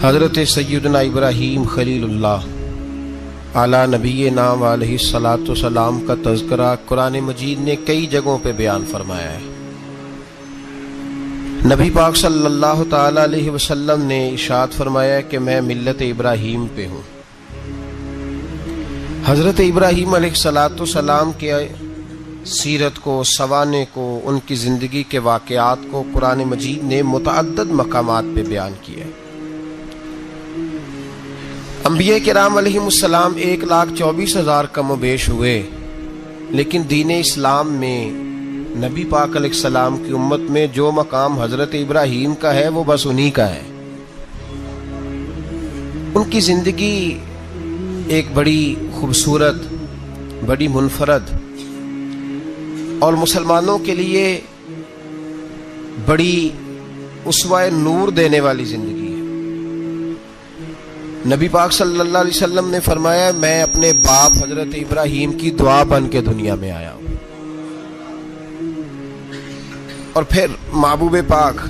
حضرت سیدنا ابراہیم خلیل اللہ اعلیٰ نبینا علیہ الصلاۃ والسلام کا تذکرہ قرآن مجید نے کئی جگہوں پہ بیان فرمایا ہے۔ نبی پاک صلی اللہ تعالی علیہ وسلم نے ارشاد فرمایا ہے کہ میں ملت ابراہیم پہ ہوں۔ حضرت ابراہیم علیہ الصلاۃ والسلام کے سیرت کو، سوانح کو، ان کی زندگی کے واقعات کو قرآن مجید نے متعدد مقامات پہ بیان کیا ہے۔ انبیاء کرام علیہم السلام 1,24,000 کم و بیش ہوئے، لیکن دین اسلام میں نبی پاک علیہ السلام کی امت میں جو مقام حضرت ابراہیم کا ہے وہ بس انہی کا ہے۔ ان کی زندگی ایک بڑی خوبصورت، بڑی منفرد اور مسلمانوں کے لیے بڑی اسوہ نور دینے والی زندگی ہے۔ نبی پاک صلی اللہ علیہ وسلم نے فرمایا میں اپنے باپ حضرت ابراہیم کی دعا بن کے دنیا میں آیا ہوں۔ اور پھر محبوب پاک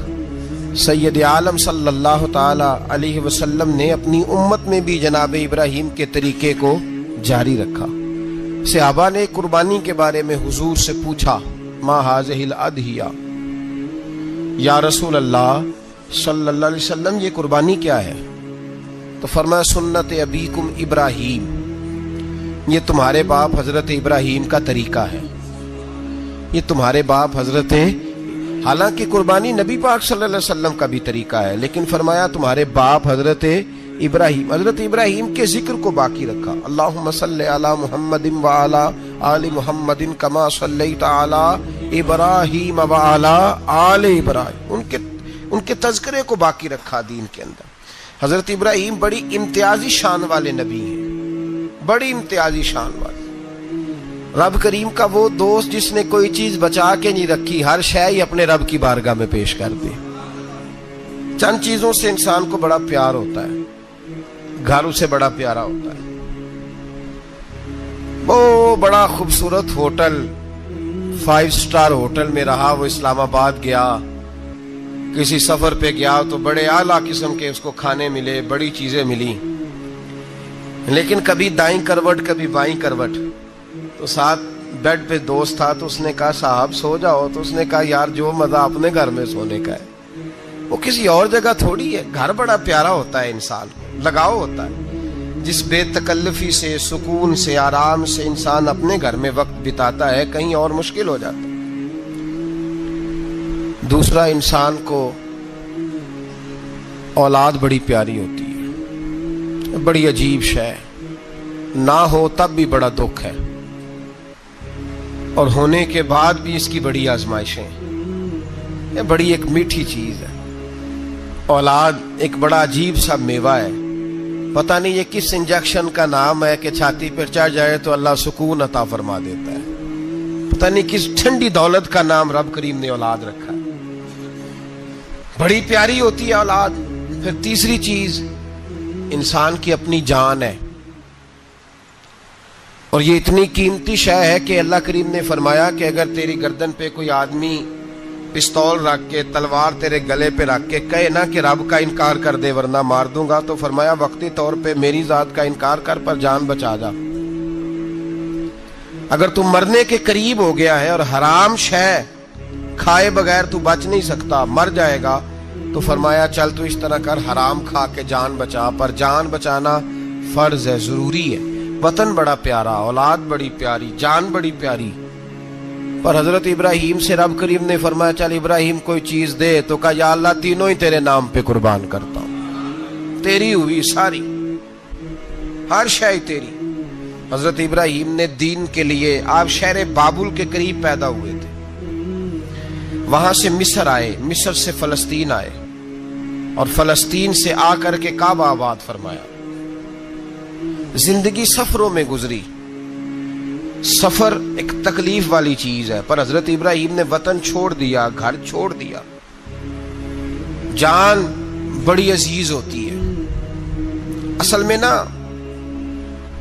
سید عالم صلی اللہ تعالی علیہ وسلم نے اپنی امت میں بھی جناب ابراہیم کے طریقے کو جاری رکھا۔ صحابہ نے قربانی کے بارے میں حضور سے پوچھا، ما ھذہ الاضحیہ، یا رسول اللہ صلی اللہ علیہ وسلم یہ قربانی کیا ہے؟ تو فرمایا سنت ابیکم ابراہیم، یہ تمہارے باپ حضرت ابراہیم کا طریقہ ہے، یہ تمہارے باپ حضرت، حالانکہ قربانی نبی پاک صلی اللہ علیہ وسلم کا بھی طریقہ ہے، لیکن فرمایا تمہارے باپ حضرت ابراہیم، حضرت ابراہیم کے ذکر کو باقی رکھا۔ اللہم صلی علی محمد وعلی آل محمد کما صلیت علی ابراہیم وعلی آل ابراہیم، ان کے تذکرے کو باقی رکھا دین کے اندر۔ حضرت ابراہیم بڑی امتیازی شان والے نبی ہیں، بڑی امتیازی شان والے۔ رب کریم کا وہ دوست جس نے کوئی چیز بچا کے نہیں رکھی، ہر شے ہی اپنے رب کی بارگاہ میں پیش کر دی۔ چند چیزوں سے انسان کو بڑا پیار ہوتا ہے، گھر اسے بڑا پیارا ہوتا ہے۔ وہ بڑا خوبصورت ہوٹل، 5 سٹار ہوٹل میں رہا، وہ اسلام آباد گیا، کسی سفر پہ گیا تو بڑے اعلیٰ قسم کے اس کو کھانے ملے، بڑی چیزیں ملی، لیکن کبھی دائیں کروٹ کبھی بائیں کروٹ۔ تو ساتھ بیڈ پہ دوست تھا تو اس نے کہا صاحب سو جاؤ، تو اس نے کہا یار جو مزہ اپنے گھر میں سونے کا ہے وہ کسی اور جگہ تھوڑی ہے۔ گھر بڑا پیارا ہوتا ہے، انسان کو لگاؤ ہوتا ہے، جس بے تکلفی سے، سکون سے، آرام سے انسان اپنے گھر میں وقت بتاتا ہے، کہیں اور مشکل ہو جاتا ہے۔ دوسرا، انسان کو اولاد بڑی پیاری ہوتی ہے، بڑی عجیب شے، نہ ہو تب بھی بڑا دکھ ہے، اور ہونے کے بعد بھی اس کی بڑی آزمائشیں، یہ بڑی ایک میٹھی چیز ہے۔ اولاد ایک بڑا عجیب سا میوہ ہے، پتہ نہیں یہ کس انجیکشن کا نام ہے کہ چھاتی پر چڑھ جائے تو اللہ سکون عطا فرما دیتا ہے، پتہ نہیں کس ٹھنڈی دولت کا نام رب کریم نے اولاد رکھا ہے، بڑی پیاری ہوتی ہے اولاد۔ پھر تیسری چیز انسان کی اپنی جان ہے، اور یہ اتنی قیمتی شے ہے کہ اللہ کریم نے فرمایا کہ اگر تیری گردن پہ کوئی آدمی پستول رکھ کے، تلوار تیرے گلے پہ رکھ کے کہے نا کہ رب کا انکار کر دے ورنہ مار دوں گا، تو فرمایا وقتی طور پہ میری ذات کا انکار کر پر جان بچا جا۔ اگر تم مرنے کے قریب ہو گیا ہے اور حرام شے کھائے بغیر تو بچ نہیں سکتا، مر جائے گا، تو فرمایا چل تو اس طرح کر حرام کھا کے جان بچا، پر جان بچانا فرض ہے، ضروری ہے۔ وطن بڑا پیارا، اولاد بڑی پیاری، جان بڑی پیاری، پر حضرت ابراہیم سے رب کریم نے فرمایا چل ابراہیم کوئی چیز دے، تو کہا یا اللہ تینوں ہی تیرے نام پہ قربان کرتا ہوں، تیری ہوئی ساری، ہر شے تیری۔ حضرت ابراہیم نے دین کے لیے، آپ شہر بابل کے قریب پیدا ہوئے تھے، وہاں سے مصر آئے، مصر سے فلسطین آئے، اور فلسطین سے آ کر کے کعبہ آباد فرمایا۔ زندگی سفروں میں گزری، سفر ایک تکلیف والی چیز ہے، پر حضرت ابراہیم نے وطن چھوڑ دیا، گھر چھوڑ دیا۔ جان بڑی عزیز ہوتی ہے اصل میں نا،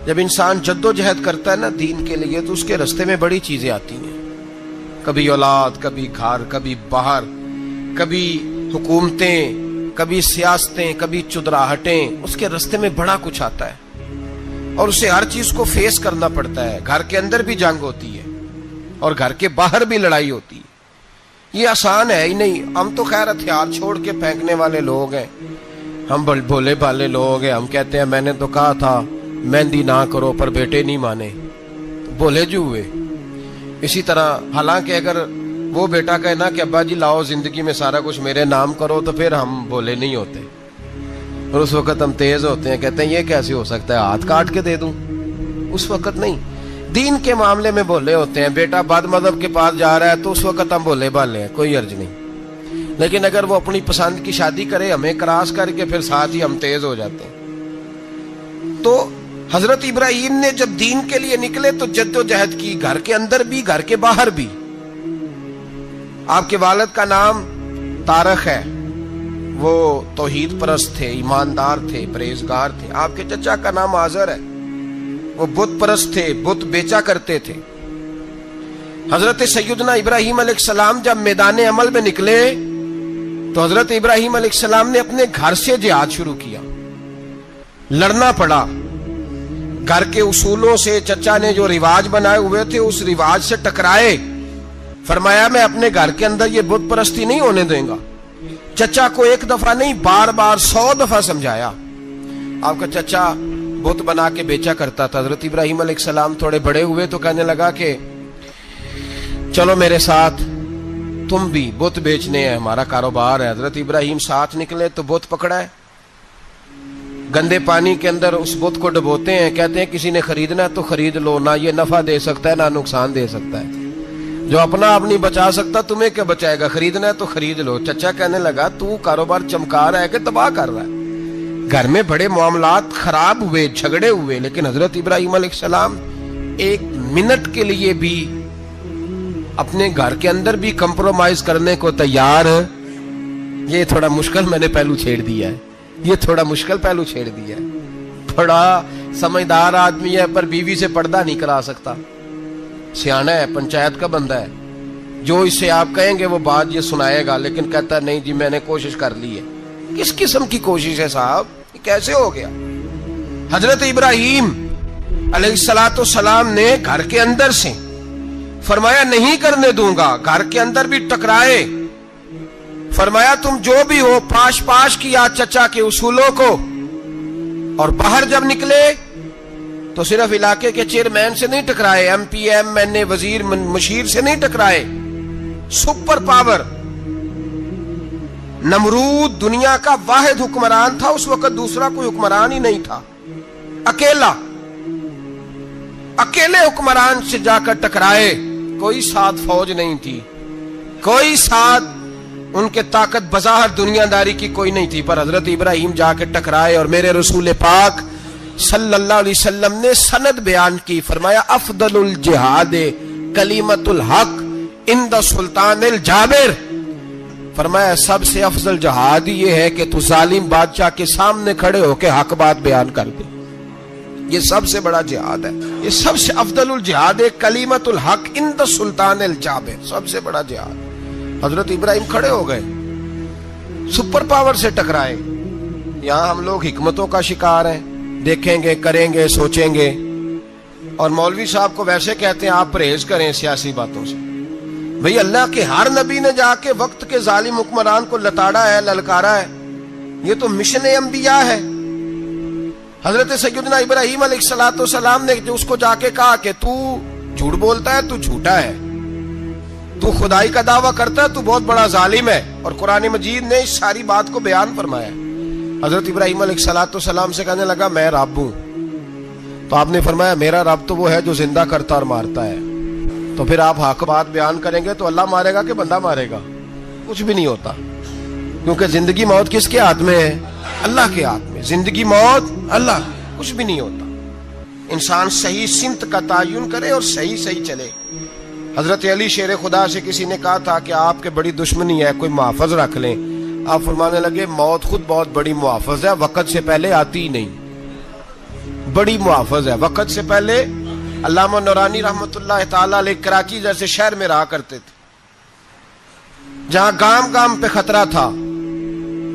جب انسان جد و جہد کرتا ہے نا دین کے لیے تو اس کے رستے میں بڑی چیزیں آتی ہیں، کبھی اولاد، کبھی گھر، کبھی باہر، کبھی حکومتیں، کبھی سیاستیں، کبھی چدراہٹیں، اس کے رستے میں بڑا کچھ آتا ہے اور اسے ہر چیز کو فیس کرنا پڑتا ہے. گھر کے اندر بھی جنگ ہوتی ہے اور گھر کے باہر بھی لڑائی ہوتی ہے. یہ آسان ہے ہی نہیں. ہم تو خیر ہتھیار چھوڑ کے پھینکنے والے لوگ ہیں، ہم بھولے بھالے لوگ ہیں. ہم کہتے ہیں میں نے تو کہا تھا مہندی نہ کرو، پر بیٹے نہیں مانے، بھولے جو ہوئے. اسی طرح حالانکہ اگر وہ بیٹا کہے نا کہ ابا جی لاؤ زندگی میں سارا کچھ میرے نام کرو، تو پھر ہم بھولے نہیں ہوتے اور اس وقت ہم تیز ہوتے ہیں، کہتے ہیں یہ کیسے ہو سکتا ہے، ہاتھ کاٹ کے دے دوں. اس وقت نہیں. دین کے معاملے میں بھولے ہوتے ہیں. بیٹا بد مذہب کے پاس جا رہا ہے تو اس وقت ہم بھولے بھالے ہیں، کوئی عرض نہیں. لیکن اگر وہ اپنی پسند کی شادی کرے ہمیں کراس کر کے، پھر ساتھ ہی ہم تیز ہو جاتے ہیں. تو حضرت ابراہیم نے جب دین کے لیے نکلے تو جد و جہد کی، گھر کے اندر بھی گھر کے باہر بھی. آپ کے والد کا نام طارق ہے، وہ توحید پرست تھے، ایماندار تھے، پرہیزگار تھے. آپ کے چچا کا نام آزر ہے، وہ بت پرست تھے، بت بیچا کرتے تھے. حضرت سیدنا ابراہیم علیہ السلام جب میدان عمل میں نکلے تو حضرت ابراہیم علیہ السلام نے اپنے گھر سے جہاد شروع کیا. لڑنا پڑا. گھر کے اصولوں سے، چچا نے جو رواج بنائے ہوئے تھے اس رواج سے ٹکرائے. فرمایا میں اپنے گھر کے اندر یہ بت پرستی نہیں ہونے دیں گا. چچا کو ایک دفعہ نہیں، بار بار 100 دفعہ سمجھایا. آپ کا چچا بت بنا کے بیچا کرتا تھا. حضرت ابراہیم علیہ السلام تھوڑے بڑے ہوئے تو کہنے لگا کہ چلو میرے ساتھ، تم بھی بت بیچنے ہیں، ہمارا کاروبار ہے. حضرت ابراہیم ساتھ نکلے تو بت پکڑا ہے. گندے پانی کے اندر اس بت کو ڈبوتے ہیں، کہتے ہیں کسی نے خریدنا ہے تو خرید لو، نہ یہ نفع دے سکتا ہے نہ نقصان دے سکتا ہے. جو اپنا آپ نہیں بچا سکتا تمہیں کیا بچائے گا، خریدنا ہے تو خرید لو. چچا کہنے لگا تو کاروبار چمکا رہا ہے کہ تباہ کر رہا ہے. گھر میں بڑے معاملات خراب ہوئے، جھگڑے ہوئے، لیکن حضرت ابراہیم علیہ السلام ایک منٹ کے لیے بھی اپنے گھر کے اندر بھی کمپرومائز کرنے کو تیار. یہ تھوڑا مشکل میں نے پہلو چھیڑ دیا ہے، یہ تھوڑا مشکل پہلو چھیڑ دیا ہے. بڑا سمجھدار آدمی ہے پر بیوی سے پردہ نہیں کرا سکتا. سیانا ہے، پنچایت کا بندہ ہے، جو اس سے آپ کہیں گے وہ بات یہ سنائے گا، لیکن کہتا ہے نہیں جی میں نے کوشش کر لی ہے. کس قسم کی کوشش ہے صاحب، یہ کیسے ہو گیا؟ حضرت ابراہیم علیہ السلام نے گھر کے اندر سے فرمایا نہیں کرنے دوں گا. گھر کے اندر بھی ٹکرائے. فرمایا تم جو بھی ہو، پاش پاش کیا چچا کے اصولوں کو. اور باہر جب نکلے تو صرف علاقے کے چیئرمین سے نہیں ٹکرائے، ایم پی ایم این اے وزیر مشیر سے نہیں ٹکرائے. سپر پاور نمرود دنیا کا واحد حکمران تھا اس وقت، دوسرا کوئی حکمران ہی نہیں تھا. اکیلے حکمران سے جا کر ٹکرائے. کوئی ساتھ فوج نہیں تھی، کوئی ساتھ ان کے طاقت بظاہر دنیا داری کی کوئی نہیں تھی، پر حضرت ابراہیم جا کے ٹکرائے. اور میرے رسول پاک صلی اللہ علیہ وسلم نے سند بیان کی. فرمایا افضل الجہاد کلمۃ الحق عند سلطان الجابر. فرمایا سب سے افضل جہاد یہ ہے کہ تو ظالم بادشاہ کے سامنے کھڑے ہو کے حق بات بیان کر دے. یہ سب سے بڑا جہاد ہے. یہ سب سے افضل الجہاد کلمۃ الحق عند سلطان الجابر، سب سے بڑا جہاد. حضرت ابراہیم کھڑے ہو گئے، سپر پاور سے ٹکرائے. یہاں ہم لوگ حکمتوں کا شکار ہیں، دیکھیں گے، کریں گے، سوچیں گے. اور مولوی صاحب کو ویسے کہتے ہیں آپ پرہیز کریں سیاسی باتوں سے. بھئی اللہ کے ہر نبی نے جا کے وقت کے ظالم حکمران کو لتاڑا ہے، للکارا ہے. یہ تو مشن انبیاء ہے. حضرت سیدنا ابراہیم علیہ السلام نے جو اس کو جا کے کہا کہ تو جھوٹ بولتا ہے، تو جھوٹا ہے، تو خدائی کا دعویٰ کرتا ہے، تو بہت بڑا ظالم ہے. اور قرآن مجید نے اس ساری بات کو بیان فرمایا. حضرت ابراہیم علیہ السلام سے کہنے لگا میں رب ہوں. تو آپ نے فرمایا میرا رب تو وہ ہے جو زندہ کرتا اور مارتا ہے. تو پھر آپ حق بات بیان کریں گے تو اللہ مارے گا کہ بندہ مارے گا؟ کچھ بھی نہیں ہوتا، کیونکہ زندگی موت کس کے ہاتھ میں ہے؟ اللہ کے ہاتھ میں. زندگی موت اللہ، کچھ بھی نہیں ہوتا. انسان صحیح سمت کا تعین کرے اور صحیح چلے. حضرت علی شیر خدا سے کسی نے کہا تھا کہ آپ کے بڑی دشمنی ہے، کوئی محافظ رکھ لیں. آپ فرمانے لگے موت خود بہت بڑی محافظ ہے، وقت سے پہلے آتی ہی نہیں. بڑی محافظ ہے، وقت سے پہلے. علامہ نورانی رحمت اللہ تعالی علیہ کراچی جیسے شہر میں رہا کرتے تھے، جہاں گام گام پہ خطرہ تھا.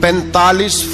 45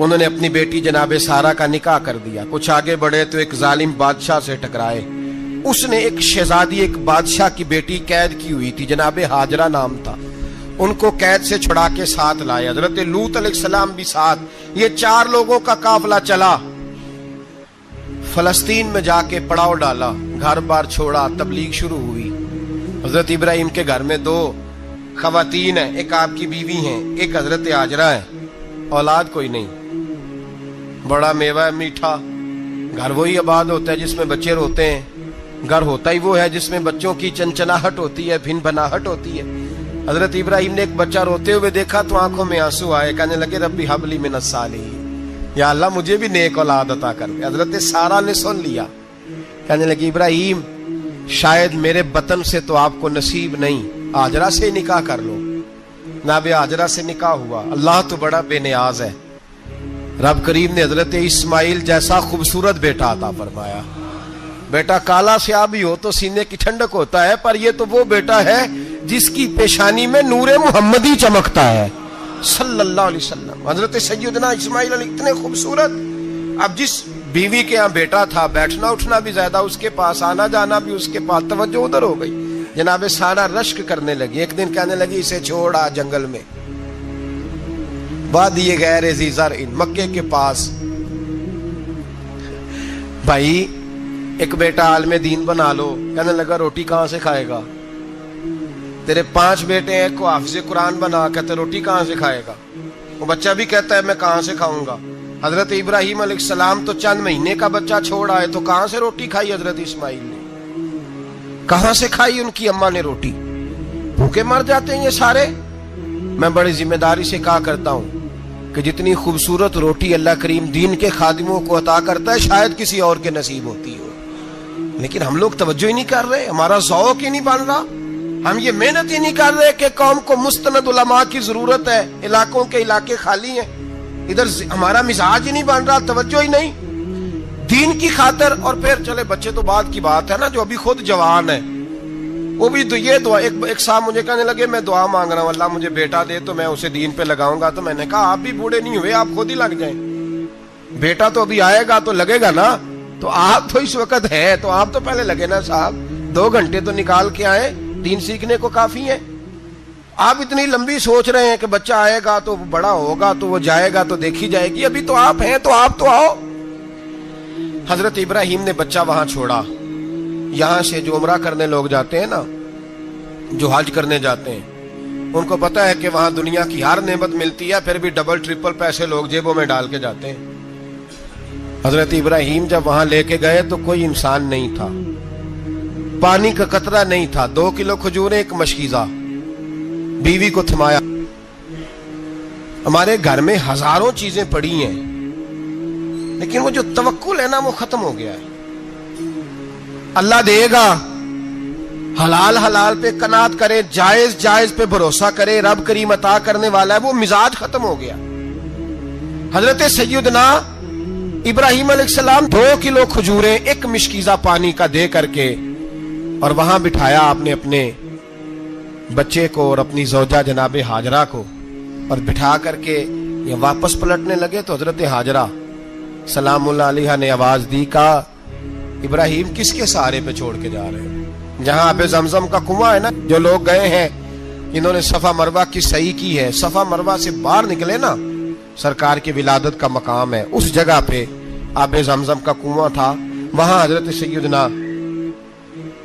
انہوں نے اپنی بیٹی جناب سارہ کا نکاح کر دیا. کچھ آگے بڑھے تو ایک ظالم بادشاہ سے ٹکرائے. اس نے ایک شہزادی ایک بادشاہ کی بیٹی قید کی ہوئی تھی, جناب ہاجرہ نام تھا. ان کو قید سے چھڑا کے ساتھ لائے. حضرت لوط علیہ السلام بھی ساتھ. یہ 4 لوگوں کا قافلہ چلا. فلسطین میں جا کے پڑاؤ ڈالا, گھر بار چھوڑا, تبلیغ شروع ہوئی. حضرت ابراہیم کے گھر میں 2 خواتین ہیں, ایک آپ کی بیوی ہیں, ایک حضرت ہاجرہ ہے. اولاد کوئی نہیں. بڑا میوہ ہے میٹھا. گھر وہی آباد ہوتا ہے جس میں بچے روتے ہیں. گھر ہوتا ہی وہ ہے جس میں بچوں کی چنچناہٹ ہوتی ہے, بھن بھناہٹ ہوتی ہے. حضرت ابراہیم نے ایک بچہ روتے ہوئے دیکھا تو آنکھوں میں آنسو آئے. کہنے لگے ربی ہب لی من الصالحین, یا اللہ مجھے بھی نیک اولاد عطا کر دے. حضرت سارہ نے سن لیا. کہنے لگی ابراہیم شاید میرے بطن سے تو آپ کو نصیب نہیں, ہاجرہ سے نکاح کر لو. جناب ہاجرہ سے نکاح ہوا. اللہ تو بڑا بے نیاز ہے. رب کریم نے حضرت اسماعیل جیسا خوبصورت بیٹا عطا فرمایا. بیٹا کالا سیاہ بھی ہو تو سینے کی ٹھنڈک ہوتا ہے, پر یہ تو وہ بیٹا ہے جس کی پیشانی میں نور محمدی چمکتا ہے صلی اللہ علیہ وسلم. حضرت سیدنا اسماعیل علیہ اتنے خوبصورت. اب جس بیوی کے ہاں بیٹا تھا, بیٹھنا اٹھنا بھی زیادہ اس کے پاس, آنا جانا بھی اس کے پاس, توجہ ادھر ہو گئی. جناب سارہ رشک کرنے لگی. ایک دن کہنے لگی اسے چھوڑ آ جنگل میں, وادی غیر ذی زرع, مکے کے پاس. بھائی ایک بیٹا عالم دین بنا لو. کہنے لگا روٹی کہاں سے کھائے گا؟ تیرے 5 بیٹے ہیں, کو حافظ قرآن بنا. کہتے روٹی کہاں سے کھائے گا؟ وہ بچہ بھی کہتا ہے میں کہاں سے کھاؤں گا. حضرت ابراہیم علیہ السلام تو چند مہینے کا بچہ چھوڑ آئے, تو کہاں سے روٹی کھائی حضرت اسماعیل نے؟ کہاں سے کھائی ان کی اماں نے روٹی؟ بھوکے مر جاتے ہیں یہ سارے. میں بڑی ذمہ داری سے کہا کرتا ہوں کہ جتنی خوبصورت روٹی اللہ کریم دین کے خادموں کو عطا کرتا ہے شاید کسی اور کے نصیب ہوتی ہو, لیکن ہم لوگ توجہ ہی نہیں کر رہے. ہمارا ذوق ہی نہیں بن رہا. ہم یہ محنت ہی نہیں کر رہے کہ قوم کو مستند علماء کی ضرورت ہے. علاقوں کے علاقے خالی ہیں, ادھر ہمارا مزاج ہی نہیں بن رہا, توجہ ہی نہیں دین کی خاطر. اور پھر چلے بچے تو بعد کی بات ہے نا, جو ابھی خود جوان ہے وہ بھی یہ دعا. ایک صاحب مجھے کہنے لگے میں دعا مانگ رہا ہوں اللہ مجھے بیٹا دے تو میں اسے دین پہ لگاؤں گا. تو میں نے کہا آپ بھی بوڑھے نہیں ہوئے, آپ خود ہی لگ جائیں. بیٹا تو ابھی آئے گا تو لگے گا نا. تو آپ تو اس وقت ہے تو آپ تو پہلے لگے نا صاحب. 2 گھنٹے تو نکال کے آئے, دین سیکھنے کو کافی ہے. آپ اتنی لمبی سوچ رہے ہیں کہ بچہ آئے گا تو بڑا ہوگا تو وہ جائے گا تو دیکھی جائے گی. ابھی تو آپ ہیں تو آپ تو آؤ. حضرت ابراہیم نے بچہ وہاں چھوڑا. یہاں سے جو عمرہ کرنے لوگ جاتے ہیں نا, جو حج کرنے جاتے ہیں, ان کو پتا ہے کہ وہاں دنیا کی ہر نعمت ملتی ہے, پھر بھی ڈبل ٹرپل پیسے لوگ جیبوں میں ڈال کے جاتے ہیں. حضرت ابراہیم جب وہاں لے کے گئے تو کوئی انسان نہیں تھا, پانی کا قطرہ نہیں تھا. 2 کلو کھجوریں, ایک مشکیزہ. بیوی کو تھمایا. ہمارے گھر میں ہزاروں چیزیں پڑی ہیں, لیکن وہ جو توکل ہے نا وہ ختم ہو گیا ہے. اللہ دے گا, حلال حلال پہ قناعت کرے, جائز جائز پہ بھروسہ کرے, رب کریم عطا کرنے والا ہے. وہ مزاج ختم ہو گیا. حضرت سیدنا ابراہیم علیہ السلام 2 کلو کھجوریں, ایک مشکیزہ پانی کا دے کر کے, اور وہاں بٹھایا آپ نے اپنے بچے کو اور اپنی زوجہ جناب ہاجرہ کو, اور بٹھا کر کے یہ واپس پلٹنے لگے. تو حضرت ہاجرہ سلام اللہ علیہ نے آواز دی, کہا ابراہیم کس کے سہارے پہ چھوڑ کے جا رہے ہیں؟ جہاں آب زمزم کا کنواں ہے نا, جو لوگ گئے ہیں انہوں نے صفا مروہ کی صحیح کی ہے, صفا مروہ سے باہر نکلے نا, سرکار کی ولادت کا مقام ہے, اس جگہ پہ آب زمزم کا کنواں تھا. وہاں حضرت سیدنا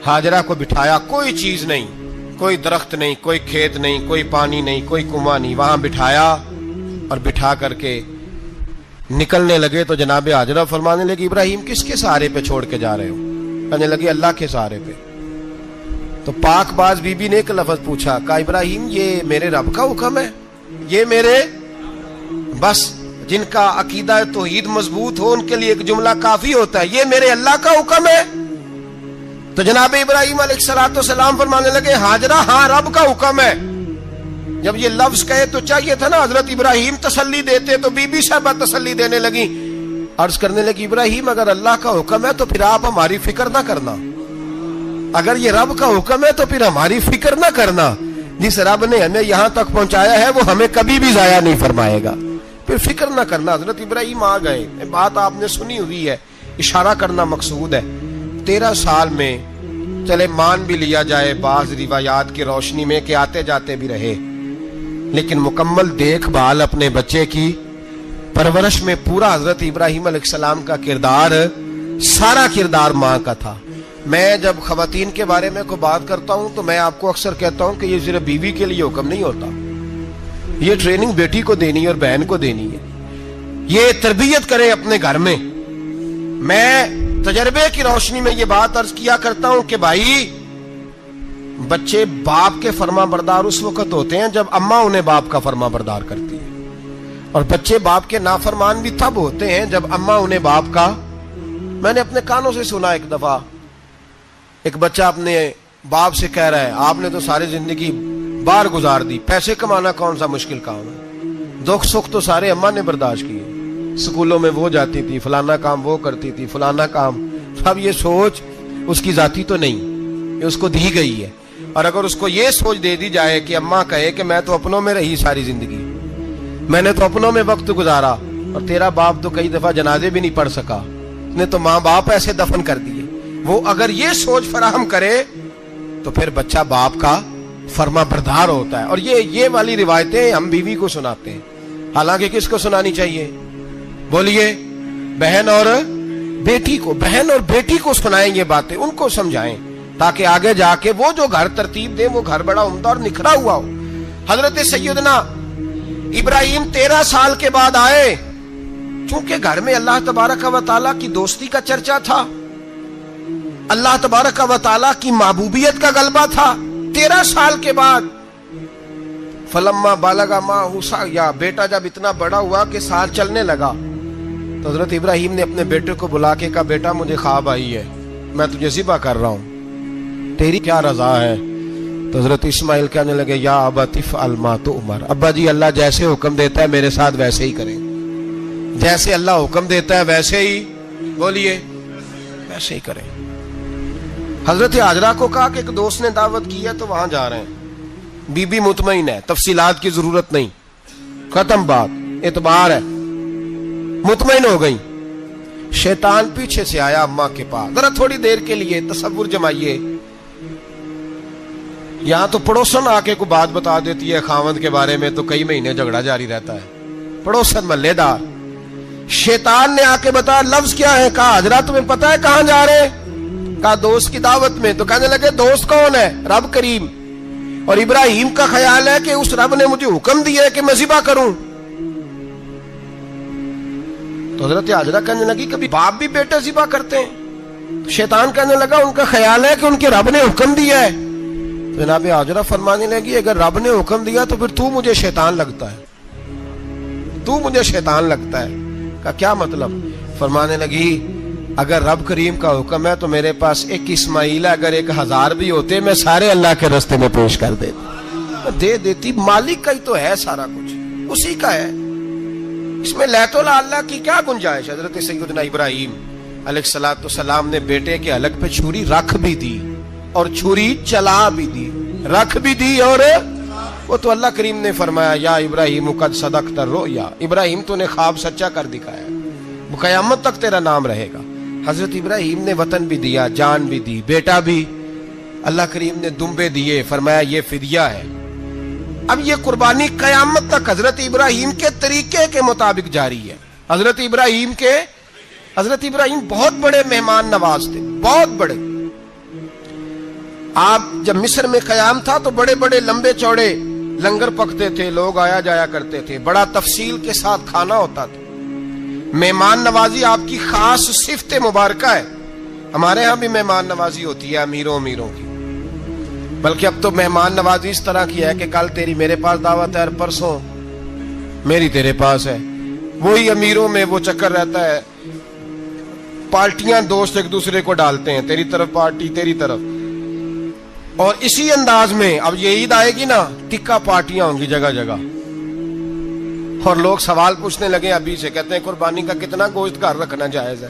ہاجرہ کو بٹھایا. کوئی چیز نہیں, کوئی درخت نہیں, کوئی کھیت نہیں, کوئی پانی نہیں, کوئی کنواں نہیں. وہاں بٹھایا اور بٹھا کر کے نکلنے لگے تو جناب ہاجرہ فرمانے لگی ابراہیم کس کے سہارے پہ چھوڑ کے جا رہے ہو؟ کہنے لگے اللہ کے سہارے پہ. تو پاک باز بی بی نے ایک لفظ پوچھا, کہا ابراہیم یہ میرے رب کا حکم ہے, یہ میرے, بس جن کا عقیدہ توحید مضبوط ہو ان کے لیے ایک جملہ کافی ہوتا ہے, یہ میرے اللہ کا حکم ہے. تو جناب ابراہیم علیہ السلام فرمانے لگے ہاجرہ ہاں رب کا حکم ہے. جب یہ لفظ کہے تو چاہیے تھا نا حضرت ابراہیم تسلی دیتے, تو بی بی صاحبہ تسلی دینے لگی. عرض کرنے لگی ابراہیم اگر اللہ کا حکم ہے تو پھر آپ ہماری فکر نہ کرنا, اگر یہ رب کا حکم ہے تو پھر ہماری فکر نہ کرنا. جس رب نے ہمیں یہاں تک پہنچایا ہے وہ ہمیں کبھی بھی ضائع نہیں فرمائے گا. پھر پھر فکر نہ کرنا. حضرت ابراہیم آ گئے, بات آپ نے سنی ہوئی ہے, اشارہ کرنا مقصود ہے. 13 سال میں چلے مان بھی لیا جائے بعض روایات کی روشنی میں کہ آتے جاتے بھی رہے, لیکن مکمل دیکھ بھال اپنے بچے کی پرورش میں پورا حضرت ابراہیم علیہ السلام کا کردار, سارا کردار ماں کا تھا. میں جب خواتین کے بارے میں کوئی بات کرتا ہوں تو میں آپ کو اکثر کہتا ہوں کہ یہ صرف بیوی کے لیے حکم نہیں ہوتا, یہ ٹریننگ بیٹی کو دینی ہے اور بہن کو دینی ہے. یہ تربیت کرے اپنے گھر میں. میں تجربے کی روشنی میں یہ بات عرض کیا کرتا ہوں کہ بھائی بچے باپ کے فرما بردار اس وقت ہوتے ہیں جب اماں انہیں باپ کا فرما بردار کرتی ہے, اور بچے باپ کے نافرمان بھی تب ہوتے ہیں جب اماں انہیں باپ کا. میں نے اپنے کانوں سے سنا ایک دفعہ ایک بچہ اپنے باپ سے کہہ رہا ہے آپ نے تو ساری زندگی باہر گزار دی, پیسے کمانا کون سا مشکل کام ہے, دکھ سکھ تو سارے اماں نے برداشت کیے, سکولوں میں وہ جاتی تھی, فلانا کام وہ کرتی تھی, فلانا کام. اب یہ سوچ اس کی ذاتی تو نہیں, یہ اس کو دی گئی ہے. اور اگر اس کو یہ سوچ دے دی جائے کہ اماں کہے کہ میں تو اپنوں میں رہی ساری زندگی, میں نے تو اپنوں میں وقت گزارا, اور تیرا باپ تو کئی دفعہ جنازے بھی نہیں پڑھ سکا, نے تو ماں باپ ایسے دفن کر دیے, وہ اگر یہ سوچ فراہم کرے تو پھر بچہ باپ کا فرما بردار ہوتا ہے. اور یہ والی روایتیں ہم بیوی کو سناتے ہیں, حالانکہ کس کو سنانی چاہیے بولیے؟ بہن اور بیٹی کو. بہن اور بیٹی کو سنائیں یہ باتیں, ان کو سمجھائیں تاکہ آگے جا کے وہ جو گھر ترتیب دیں وہ گھر بڑا عمدہ اور نکھرا ہوا ہو. حضرت سیدنا ابراہیم 13 سال کے بعد آئے, چونکہ گھر میں اللہ تبارک و تعالیٰ کی دوستی کا چرچا تھا, اللہ تبارک و تعالیٰ کی محبوبیت کا غلبہ تھا. 13 سال کے بعد فلما بالغ معہ سعیا, بیٹا جب اتنا بڑا ہوا کہ سال چلنے لگا تو حضرت ابراہیم نے اپنے بیٹے کو بلا کے کہا بیٹا مجھے خواب آئی ہے, میں تجھے ذبح کر رہا ہوں, تیری کیا رضا ہے؟ تو حضرت اسماعیل کہنے لگے یا ابت افعل ما تؤمر, ابا جی اللہ جیسے حکم دیتا ہے میرے ساتھ ویسے ہی کریں, جیسے اللہ حکم دیتا ہے ویسے ہی بولیے ویسے ہی کریں. حضرت حاجرہ کو کہا کہ ایک دوست نے دعوت کی ہے تو وہاں جا رہے ہیں, بی بی مطمئن ہے, تفصیلات کی ضرورت نہیں, ختم بات, اعتبار ہے, مطمئن ہو گئی. شیطان پیچھے سے آیا اماں کے پاس, ذرا تھوڑی دیر کے لیے تصور جمائیے, یہاں تو پڑوسن آ کے کوئی بات بتا دیتی ہے خاوند کے بارے میں تو کئی مہینے جھگڑا جاری رہتا ہے, پڑوسن محلے دار. شیطان نے آ کے بتایا لفظ کیا ہے, کہا حضرہ تمہیں پتا ہے کہاں جا رہے, کہا دوست کی دعوت میں. تو کہنے لگے دوست کون ہے؟ رب کریم, اور ابراہیم کا خیال ہے کہ اس رب نے مجھے حکم دیا ہے کہ میں ذبح کروں. تو حضرت حاجرہ کہنے لگی کبھی باپ بھی بیٹے ذبح کرتے ہیں؟ شیطان کہنے لگا ان کا خیال ہے کہ ان کے رب نے حکم دیا ہے. جناب حاجرہ فرمانے لگی اگر رب نے حکم دیا تو پھر تو مجھے شیطان لگتا ہے, تو مجھے شیطان لگتا ہے. کا کیا مطلب؟ فرمانے لگی اگر رب کریم کا حکم ہے تو میرے پاس ایک اسماعیل ہے, اگر 1000 بھی ہوتے میں سارے اللہ کے راستے میں پیش کر دے دیتی. مالک کا ہی تو ہے سارا کچھ, اسی کا ہے, اس میں لیت اللہ کی کیا گنجائش. حضرت سیدنا ابراہیم علیہ السلام نے بیٹے کے حلق پہ چھری رکھ بھی دی اور چھری چلا بھی دی, رکھ بھی دی, اور وہ تو اللہ کریم نے فرمایا یا ابراہیم قد صدقت الرؤیا, ابراہیم تو نے خواب سچا کر دکھایا, وہ قیامت تک تیرا نام رہے گا. حضرت ابراہیم نے وطن بھی دیا, جان بھی دی, بیٹا بھی, اللہ کریم نے دمبے دیے, فرمایا یہ فدیہ ہے. اب یہ قربانی قیامت تک حضرت ابراہیم کے طریقے کے مطابق جاری ہے. حضرت ابراہیم بہت بڑے مہمان نواز تھے, بہت بڑے. آپ جب مصر میں قیام تھا تو بڑے بڑے لمبے چوڑے لنگر پکتے تھے, لوگ آیا جایا کرتے تھے, بڑا تفصیل کے ساتھ کھانا ہوتا تھا. مہمان نوازی آپ کی خاص صفت مبارکہ ہے. ہمارے ہاں بھی مہمان نوازی ہوتی ہے امیروں کی, بلکہ اب تو مہمان نوازی اس طرح کی ہے کہ کل تیری میرے پاس دعوت ہے اور پرسوں میری تیرے پاس ہے. وہی امیروں میں وہ چکر رہتا ہے, پارٹیاں دوست ایک دوسرے کو ڈالتے ہیں, تیری طرف پارٹی تیری طرف. اور اسی انداز میں اب یہ عید آئے گی نا, ٹکا پارٹیاں ہوں گی جگہ جگہ, اور لوگ سوال پوچھنے لگے ابھی سے, کہتے ہیں قربانی کا کتنا گوشت گھر رکھنا جائز ہے,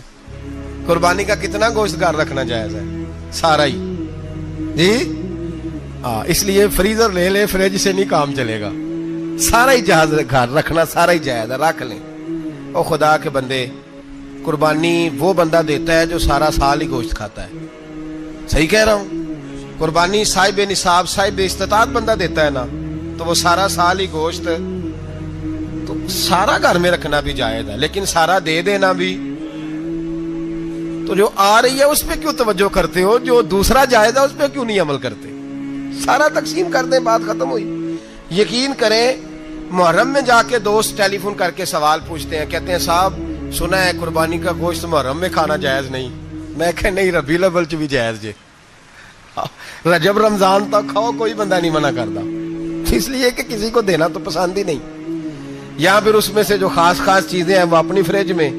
قربانی کا کتنا گوشت گھر رکھنا جائز ہے؟ سارا ہی جی. اس لیے فریزر لے لے, فریج سے نہیں کام چلے گا. سارا ہی جہاز گھر رکھنا سارا ہی جائز ہے، رکھ لیں۔ او خدا کے بندے، قربانی وہ بندہ دیتا ہے جو سارا سال ہی گوشت کھاتا ہے، صحیح کہہ رہا ہوں؟ قربانی صاحب نصاب صاحب استطاعت بندہ دیتا ہے نا، تو وہ سارا سال ہی گوشت، تو سارا گھر میں رکھنا بھی جائز ہے، لیکن سارا دے دینا بھی۔ تو جو آ رہی ہے اس پہ کیوں توجہ کرتے ہو؟ جو دوسرا جائز ہے اس پہ کیوں نہیں عمل کرتے؟ سارا تقسیم کر دیں، بات ختم ہوئی۔ یقین کریں، محرم میں جا کے دوست ٹیلی فون کر کے سوال پوچھتے ہیں، کہتے ہیں صاحب سنا ہے قربانی کا گوشت محرم میں کھانا جائز نہیں۔ میں کہ نہیں، ربیع الاول چ بھی جائز جے، رجب رمضان تک کھاؤ، کوئی بندہ نہیں منع کرتا، اس لیے کہ کسی کو دینا تو پسند ہی نہیں، یا پھر اس میں سے جو خاص خاص چیزیں ہیں وہ اپنی فریج میں،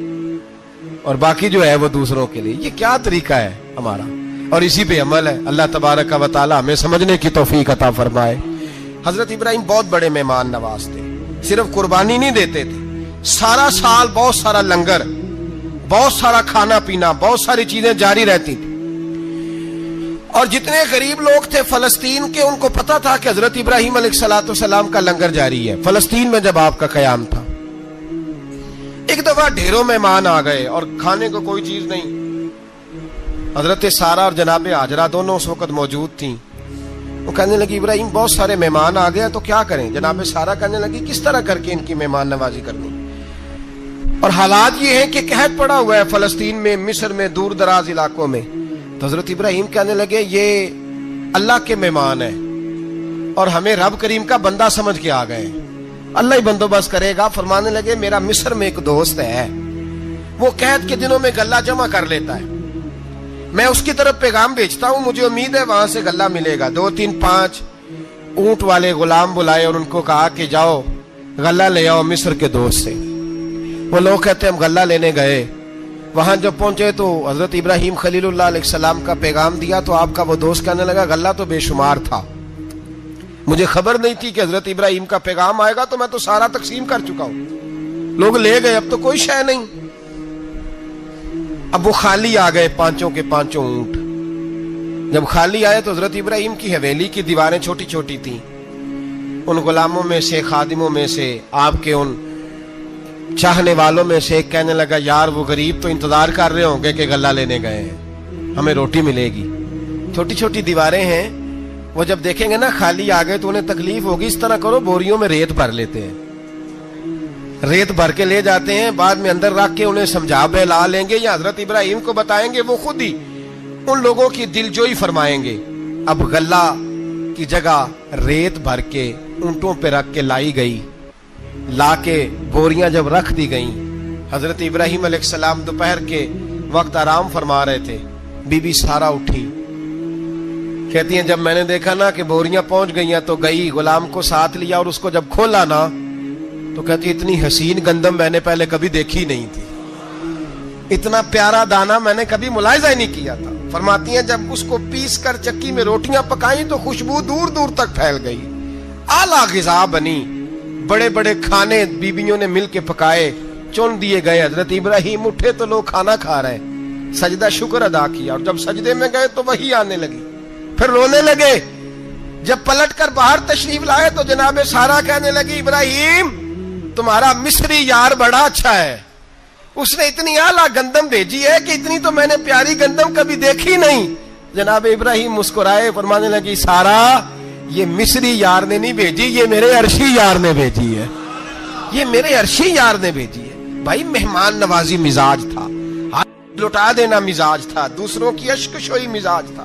اور باقی جو ہے وہ دوسروں کے لیے۔ یہ کیا طریقہ ہے ہمارا؟ اور اسی پہ عمل ہے۔ اللہ تبارک و تعالی ہمیں سمجھنے کی توفیق عطا فرمائے۔ حضرت ابراہیم بہت بڑے مہمان نواز تھے، صرف قربانی نہیں دیتے تھے، سارا سال بہت سارا لنگر، بہت سارا کھانا پینا، بہت ساری چیزیں جاری رہتی تھی۔ اور جتنے غریب لوگ تھے فلسطین کے، ان کو پتا تھا کہ حضرت ابراہیم علیہ السلام کا لنگر جاری ہے فلسطین میں جب آپ کا قیام تھا۔ ایک دفعہ ڈھیروں مہمان آ گئے اور کھانے کو کوئی چیز نہیں۔ حضرت سارہ اور جناب ہاجرہ دونوں اس وقت موجود تھیں۔ وہ کہنے لگی ابراہیم بہت سارے مہمان آ گئے تو کیا کریں؟ جناب سارہ کہنے لگی کس طرح کر کے ان کی مہمان نوازی کرنی؟ اور حالات یہ ہیں کہ قحط پڑا ہوا ہے فلسطین میں، مصر میں، دور دراز علاقوں میں۔ تو حضرت ابراہیم کہنے لگے یہ اللہ کے مہمان ہیں اور ہمیں رب کریم کا بندہ سمجھ کے آ گئے، اللہ ہی بندوبست کرے گا۔ فرمانے لگے میرا مصر میں ایک دوست ہے، وہ قحط کے دنوں میں غلہ جمع کر لیتا ہے، میں اس کی طرف پیغام بھیجتا ہوں، مجھے امید ہے وہاں سے غلہ ملے گا۔ 2 3 5 اونٹ والے غلام بلائے اور ان کو کہا کہ جاؤ غلہ لے آؤ مصر کے دوست سے۔ وہ لوگ کہتے ہیں ہم غلہ لینے گئے، وہاں جب پہنچے تو حضرت ابراہیم خلیل اللہ علیہ السلام کا پیغام دیا تو آپ کا وہ دوست کہنے لگا غلہ تو بے شمار تھا، مجھے خبر نہیں تھی کہ حضرت ابراہیم کا پیغام آئے گا، تو میں تو سارا تقسیم کر چکا ہوں، لوگ لے گئے، اب تو کوئی شے نہیں۔ اب وہ خالی آ گئے 5 کے 5 اونٹ۔ جب خالی آئے تو حضرت ابراہیم کی حویلی کی دیواریں چھوٹی چھوٹی تھیں، ان غلاموں میں سے، خادموں میں سے، آپ کے ان چاہنے والوں میں سے ایک کہنے لگا یار وہ غریب تو انتظار کر رہے ہوں گے کہ غلہ لینے گئے ہیں، ہمیں روٹی ملے گی۔ چھوٹی چھوٹی دیواریں ہیں، وہ جب دیکھیں گے نا خالی آ گئے تو انہیں تکلیف ہوگی، اس طرح کرو بوریوں میں ریت بھر لیتے ہیں، ریت بھر کے لے جاتے ہیں، بعد میں اندر رکھ کے انہیں سمجھا بہلا لیں گے یا حضرت ابراہیم کو بتائیں گے، وہ خود ہی ان لوگوں کی دلجوئی فرمائیں گے۔ اب غلہ کی جگہ ریت بھر کے اونٹوں پہ رکھ کے لائی گئی، لا کے بوریاں جب رکھ دی گئیں، حضرت ابراہیم علیہ السلام دوپہر کے وقت آرام فرما رہے تھے، بی بی سارہ اٹھی، کہتی ہیں جب میں نے دیکھا نا کہ بوریاں پہنچ گئی ہیں تو گئی، غلام کو ساتھ لیا اور اس کو جب کھولا نا تو کہتی اتنی حسین گندم میں نے پہلے کبھی دیکھی نہیں تھی، اتنا پیارا دانا میں نے کبھی ملاحظہ ہی نہیں کیا تھا۔ فرماتی ہیں جب اس کو پیس کر چکی میں روٹیاں پکائیں تو خوشبو دور دور تک پھیل گئی، اعلیٰ غذا بنی، بڑے بڑے کھانے بیبیوں نے مل کے پکائے، چن دیے گئے، حضرت ابراہیم اٹھے تو لوگ کھانا کھا رہے ہیں، سجدہ شکر ادا کیا، اور جب سجدے میں گئے تو وحی آنے لگی، پھر رونے لگے۔ جب پلٹ کر باہر تشریف لائے تو جناب سارہ کہنے لگی ابراہیم تمہارا مصری یار بڑا اچھا ہے، اس نے اتنی اعلیٰ گندم بھیجی ہے کہ اتنی تو میں نے پیاری گندم کبھی دیکھی نہیں۔ جناب ابراہیم مسکرائے، فرمانے لگی سارہ یہ مصری یار نے نہیں بھیجی، یہ میرے عرشی یار نے بھیجی ہے، یہ میرے عرشی یار نے بھیجی ہے۔ بھائی مہمان نوازی مزاج تھا، ہاتھ لٹا دینا مزاج تھا، دوسروں کی اشک شوئی مزاج تھا۔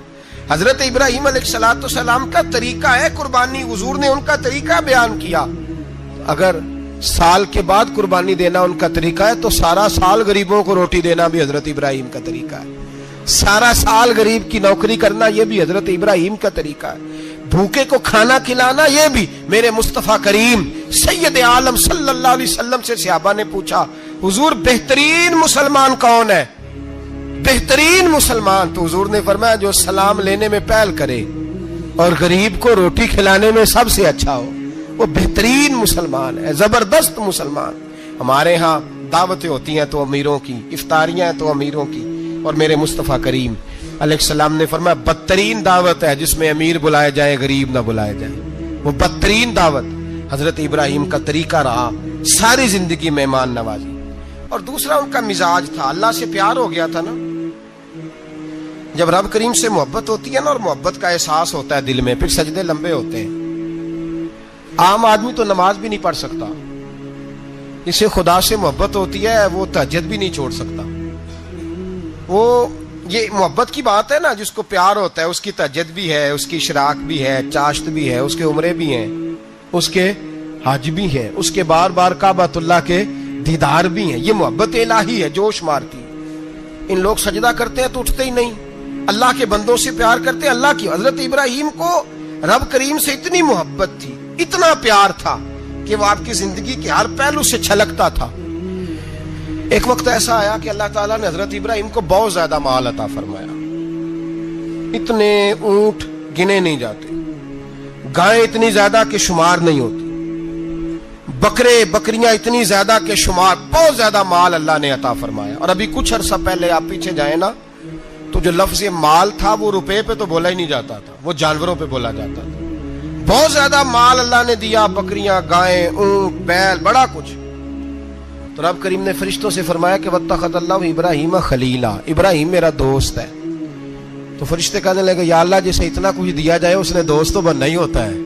حضرت ابراہیم علیہ السلام کا طریقہ ہے قربانی، حضور نے ان کا طریقہ بیان کیا۔ اگر سال کے بعد قربانی دینا ان کا طریقہ ہے تو سارا سال غریبوں کو روٹی دینا بھی حضرت ابراہیم کا طریقہ ہے، سارا سال غریب کی نوکری کرنا یہ بھی حضرت ابراہیم کا طریقہ ہے، بھوکے کو کھانا کھلانا یہ بھی۔ میرے مصطفیٰ کریم سید عالم صلی اللہ علیہ وسلم سے صحابہ نے پوچھا حضور بہترین مسلمان کون ہے؟ بہترین مسلمان؟ تو حضور نے فرمایا جو سلام لینے میں پہل کرے اور غریب کو روٹی کھلانے میں سب سے اچھا ہو، وہ بہترین مسلمان ہے، زبردست مسلمان۔ ہمارے ہاں دعوتیں ہوتی ہیں تو امیروں کی، افطاریاں ہیں تو امیروں کی، اور میرے مصطفیٰ کریم علیہ السلام نے فرمایا بدترین دعوت ہے جس میں امیر بلائے جائیں غریب نہ بلائے جائیں، وہ بدترین دعوت۔ حضرت ابراہیم کا طریقہ رہا ساری زندگی مہمان نوازی. اور دوسرا ان کا مزاج تھا, اللہ سے پیار ہو گیا تھا نا. جب رب کریم سے محبت ہوتی ہے نا اور محبت کا احساس ہوتا ہے دل میں, پھر سجدے لمبے ہوتے ہیں. عام آدمی تو نماز بھی نہیں پڑھ سکتا, جسے خدا سے محبت ہوتی ہے وہ تہجد بھی نہیں چھوڑ سکتا. وہ یہ محبت کی بات ہے نا, جس کو پیار ہوتا ہے اس کی تہجد بھی ہے, اس کی اشراق بھی ہے, چاشت بھی ہے, اس کے عمرے بھی ہیں, اس کے حج بھی ہیں, اس کے بار بار کعبۃ اللہ کے دیدار بھی ہیں. یہ محبت الہی ہے, جوش مارتی. ان لوگ سجدہ کرتے ہیں تو اٹھتے ہی نہیں. اللہ کے بندوں سے پیار کرتے ہیں, اللہ کی. حضرت ابراہیم کو رب کریم سے اتنی محبت تھی, اتنا پیار تھا کہ وہ آپ کی زندگی کے ہر پہلو سے چھلکتا تھا. ایک وقت ایسا آیا کہ اللہ تعالیٰ نے حضرت ابراہیم کو بہت زیادہ مال عطا فرمایا. اتنے اونٹ گنے نہیں جاتے, گائیں اتنی زیادہ کہ شمار نہیں ہوتی, بکرے بکریاں اتنی زیادہ کہ شمار, بہت زیادہ مال اللہ نے عطا فرمایا. اور ابھی کچھ عرصہ پہلے آپ پیچھے جائیں نا تو جو لفظ مال تھا وہ روپے پہ تو بولا ہی نہیں جاتا تھا, وہ جانوروں پہ بولا جاتا تھا. بہت زیادہ مال اللہ نے دیا, بکریاں, گائیں, اونٹ, بیل, بڑا کچھ. تو رب کریم نے فرشتوں سے فرمایا کہ واتخذ اللہ ابراہیم خلیلا, ابراہیم میرا دوست ہے. تو فرشتے کہنے لگے یا اللہ جسے اتنا کچھ دیا جائے اس نے دوست تو بننا ہی ہوتا ہے,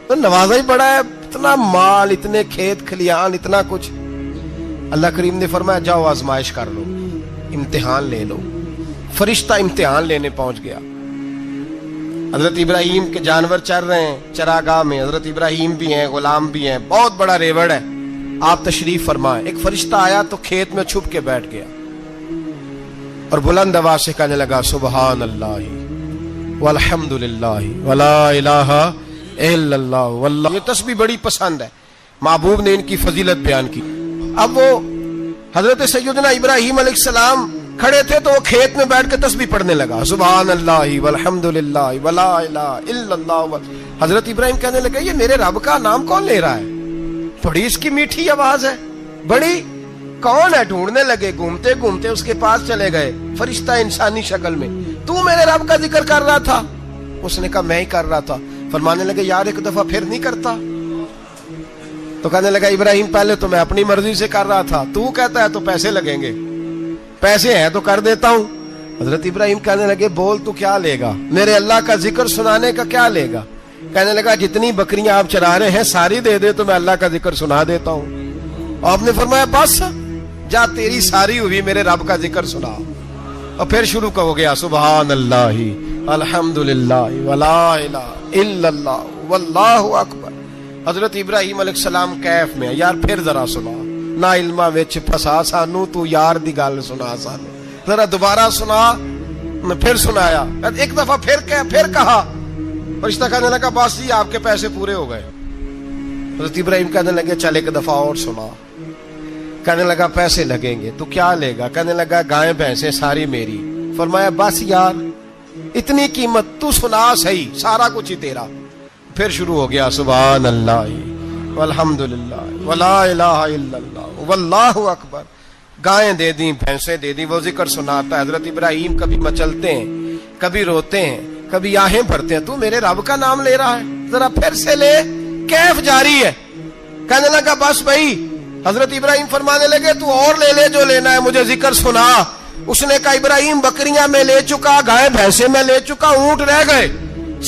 تو نوازا ہی پڑا ہے, اتنا مال, اتنے کھیت کھلیان, اتنا کچھ. اللہ کریم نے فرمایا جاؤ آزمائش کر لو, امتحان لے لو. فرشتہ امتحان لینے پہنچ گیا. حضرت ابراہیم کے جانور چر رہے ہیں چراگاہ میں, حضرت ابراہیم بھی ہیں, غلام بھی ہیں, بہت بڑا ریوڑ ہے. آپ تشریف فرمائیں. ایک فرشتہ آیا تو کھیت میں چھپ کے بیٹھ گیا اور بلند آواز سے کہنے لگا سبحان اللہ والحمد للہ ولا الہ الا اللہ واللہ. یہ تسبیح بڑی پسند ہے, محبوب نے ان کی فضیلت بیان کی. اب وہ حضرت سیدنا ابراہیم علیہ السلام کھڑے تھے تو وہ کھیت میں بیٹھ کے تسبیح پڑھنے لگا سبحان اللہ والحمد للہ ولا الہ الا اللہ. حضرت ابراہیم کہنے لگے یہ میرے رب کا نام کون لے رہا ہے, بڑی اس کی میٹھی آواز ہے, بڑی کون ہے. ڈھونڈنے لگے, گھومتے گھومتے اس کے پاس چلے گئے, فرشتہ انسانی شکل میں. تو میرے رب کا ذکر کر رہا تھا؟ اس نے کہا میں ہی کر رہا تھا. فرمانے لگے یار ایک دفعہ پھر نہیں کرتا. تو کہنے لگا ابراہیم پہلے تو میں اپنی مرضی سے کر رہا تھا, تو کہتا ہے تو پیسے لگیں گے, پیسے ہیں تو کر دیتا ہوں. حضرت ابراہیم کہنے لگے بول تو کیا لے گا, میرے اللہ کا ذکر سنانے کا کیا لے گا. کہنے لگا جتنی بکریاں آپ چرا رہے ہیں ساری دے دے تو میں اللہ کا ذکر سنا دیتا ہوں. اور آپ نے فرمایا بس جا تیری ساری ہوئی, میرے رب کا ذکر سنا. اور پھر شروع ہو گیا سبحان اللہ الحمد للہ ولا الہ الا اللہ واللہ اکبر. حضرت ابراہیم علیہ السلام کیف میں, یار پھر ذرا سنا, نہ علما وچ پھسا سانو, تو یار دی گل سنا سانو, ذرا دوبارہ سنا. پھر سنایا, ایک دفعہ پھر کہا. فرشتہ کہنے لگا بس جی آپ کے پیسے پورے ہو گئے. حضرت ابراہیم کہنے لگے چل ایک دفعہ اور سنا. کہنے لگا پیسے لگیں گے, تو کیا لے گا. کہنے لگا گائیں بھینسیں ساری میری. فرمایا بس یار اتنی قیمت, تو سنا صحیح, سارا کچھ ہی تیرا. پھر شروع ہو گیا سبحان اللہ والحمد للہ ولا الہ الا اللہ واللہ اکبر. گائیں دے دیں, بھینسیں دے دیں, وہ ذکر سناتا ہے. حضرت ابراہیم کبھی مچلتے ہیں, کبھی روتے ہیں, کبھی آہیں بھرتے ہیں. تو میرے رب کا نام لے رہا ہے, ذرا پھر سے لے. کیف جاری ہے. کہنے لگا بس بھائی. حضرت ابراہیم فرمانے لگے تو اور لے لے جو لینا ہے, مجھے ذکر سنا. اس نے کہا ابراہیم بکریاں میں لے چکا, گائے بھینسیں میں لے چکا, اونٹ رہ گئے,